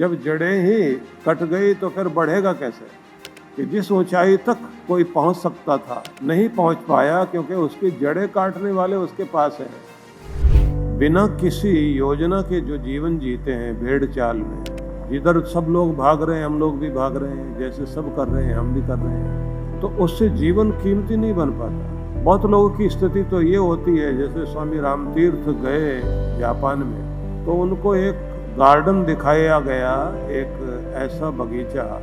जब जड़ें ही कट गई तो फिर बढ़ेगा कैसे? कि जिस ऊंचाई तक कोई पहुंच सकता था नहीं पहुंच पाया क्योंकि उसकी जड़ें काटने वाले उसके पास हैं। बिना किसी योजना के जो जीवन जीते हैं भेड़ चाल में, जिधर सब लोग भाग रहे हैं हम लोग भी भाग रहे हैं, जैसे सब कर रहे हैं हम भी कर रहे हैं, तो उससे जीवन कीमती नहीं बन पाता। बहुत लोगों की स्थिति तो ये होती है, जैसे स्वामी रामतीर्थ गए जापान में तो उनको एक गार्डन दिखाया गया, एक ऐसा बगीचा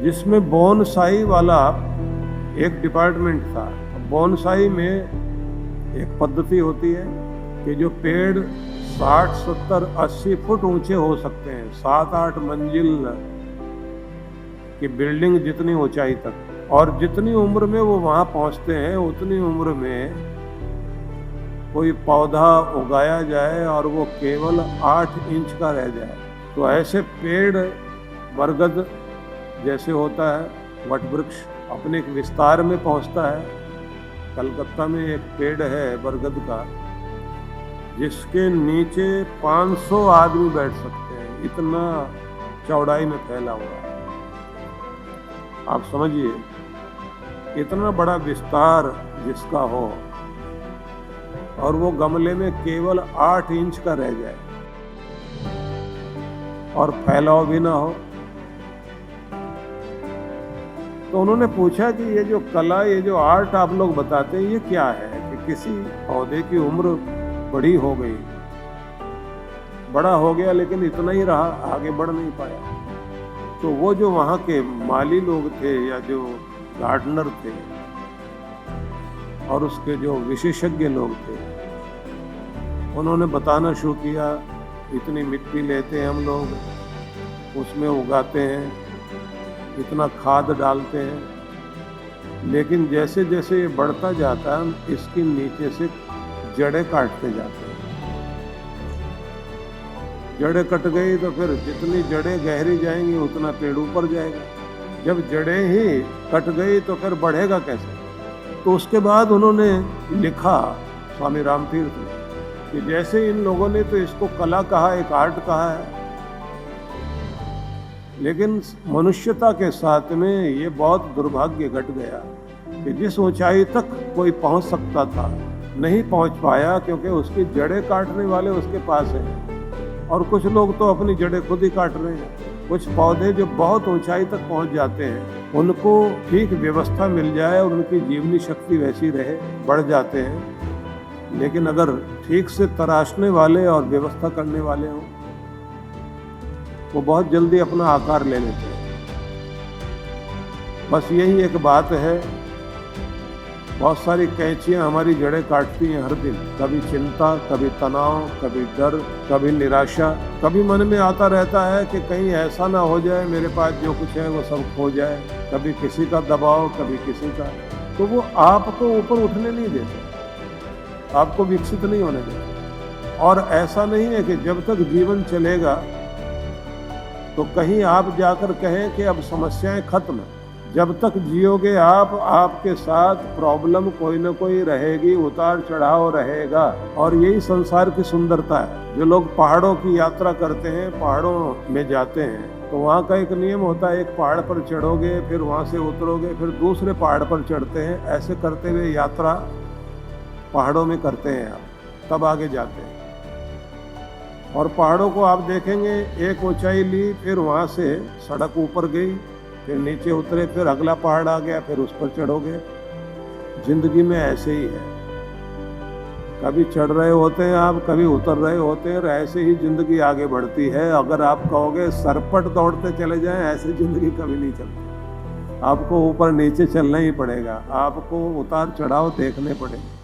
जिसमें बोनसाई वाला एक डिपार्टमेंट था। बोनसाई में एक पद्धति होती है कि जो पेड़ 60, 70, 80 फुट ऊंचे हो सकते हैं, 7-8 मंजिल की बिल्डिंग जितनी ऊंचाई तक, और जितनी उम्र में वो वहाँ पहुँचते हैं उतनी उम्र में कोई पौधा उगाया जाए और वो केवल 8 इंच का रह जाए। तो ऐसे पेड़, बरगद जैसे होता है वट वृक्ष, अपने एक विस्तार में पहुँचता है। कलकत्ता में एक पेड़ है बरगद का जिसके नीचे 500 आदमी बैठ सकते हैं, इतना चौड़ाई में फैला हुआ है। आप समझिए, इतना बड़ा विस्तार जिसका हो और वो गमले में केवल 8 इंच का रह जाए और फैलाव भी ना हो। तो उन्होंने पूछा कि ये जो कला, ये जो आर्ट आप लोग बताते हैं, ये क्या है? कि किसी पौधे की उम्र बड़ी हो गई, बड़ा हो गया लेकिन इतना ही रहा, आगे बढ़ नहीं पाया। तो वो जो वहाँ के माली लोग थे या जो गार्डनर थे और उसके जो विशेषज्ञ लोग थे, उन्होंने बताना शुरू किया, इतनी मिट्टी लेते हैं हम लोग, उसमें उगाते हैं, इतना खाद डालते हैं, लेकिन जैसे जैसे ये बढ़ता जाता है इसके नीचे से जड़ें काटते जाते हैं। जड़ें कट गई तो फिर जितनी जड़ें गहरी जाएंगी उतना पेड़ ऊपर जाएगा। जब जड़ें ही कट गई तो फिर बढ़ेगा कैसे? तो उसके बाद उन्होंने लिखा, स्वामी रामतीर्थ ने, कि जैसे इन लोगों ने तो इसको कला कहा, एक आर्ट कहा है, लेकिन मनुष्यता के साथ में ये बहुत दुर्भाग्य घट गया कि जिस ऊंचाई तक कोई पहुंच सकता था नहीं पहुंच पाया क्योंकि उसकी जड़ें काटने वाले उसके पास हैं। और कुछ लोग तो अपनी जड़ें खुद ही काट रहे हैं। कुछ पौधे जो बहुत ऊंचाई तक पहुंच जाते हैं उनको ठीक व्यवस्था मिल जाए और उनकी जीवनी शक्ति वैसी रहे, बढ़ जाते हैं, लेकिन अगर ठीक से तराशने वाले और व्यवस्था करने वाले हों वो बहुत जल्दी अपना आकार ले लेते हैं। बस यही एक बात है, बहुत सारी कैंचियां हमारी जड़ें काटती हैं हर दिन। कभी चिंता, कभी तनाव, कभी डर, कभी निराशा, कभी मन में आता रहता है कि कहीं ऐसा ना हो जाए मेरे पास जो कुछ है वो सब खो जाए, कभी किसी का दबाव, कभी किसी का। तो वो आपको ऊपर उठने नहीं देते, आपको विकसित नहीं होने देते। और ऐसा नहीं है कि जब तक जीवन चलेगा तो कहीं आप जाकर कहें कि अब समस्याएं खत्म। जब तक जियोगे आप, आपके साथ प्रॉब्लम कोई ना कोई रहेगी, उतार चढ़ाव रहेगा। और यही संसार की सुंदरता है। जो लोग पहाड़ों की यात्रा करते हैं, पहाड़ों में जाते हैं, तो वहाँ का एक नियम होता है, एक पहाड़ पर चढ़ोगे, फिर वहाँ से उतरोगे, फिर दूसरे पहाड़ पर चढ़ते हैं। ऐसे करते हुए यात्रा पहाड़ों में करते हैं आप, तब आगे जाते हैं। और पहाड़ों को आप देखेंगे, एक ऊंचाई ली, फिर वहाँ से सड़क ऊपर गई, फिर नीचे उतरे, फिर अगला पहाड़ आ गया, फिर उस पर चढ़ोगे। जिंदगी में ऐसे ही है, कभी चढ़ रहे होते हैं आप, कभी उतर रहे होते हैं, ऐसे ही जिंदगी आगे बढ़ती है। अगर आप कहोगे सरपट दौड़ते चले जाएं, ऐसे जिंदगी कभी नहीं चलती। आपको ऊपर नीचे चलना ही पड़ेगा, आपको उतार चढ़ाव देखने पड़ेंगे।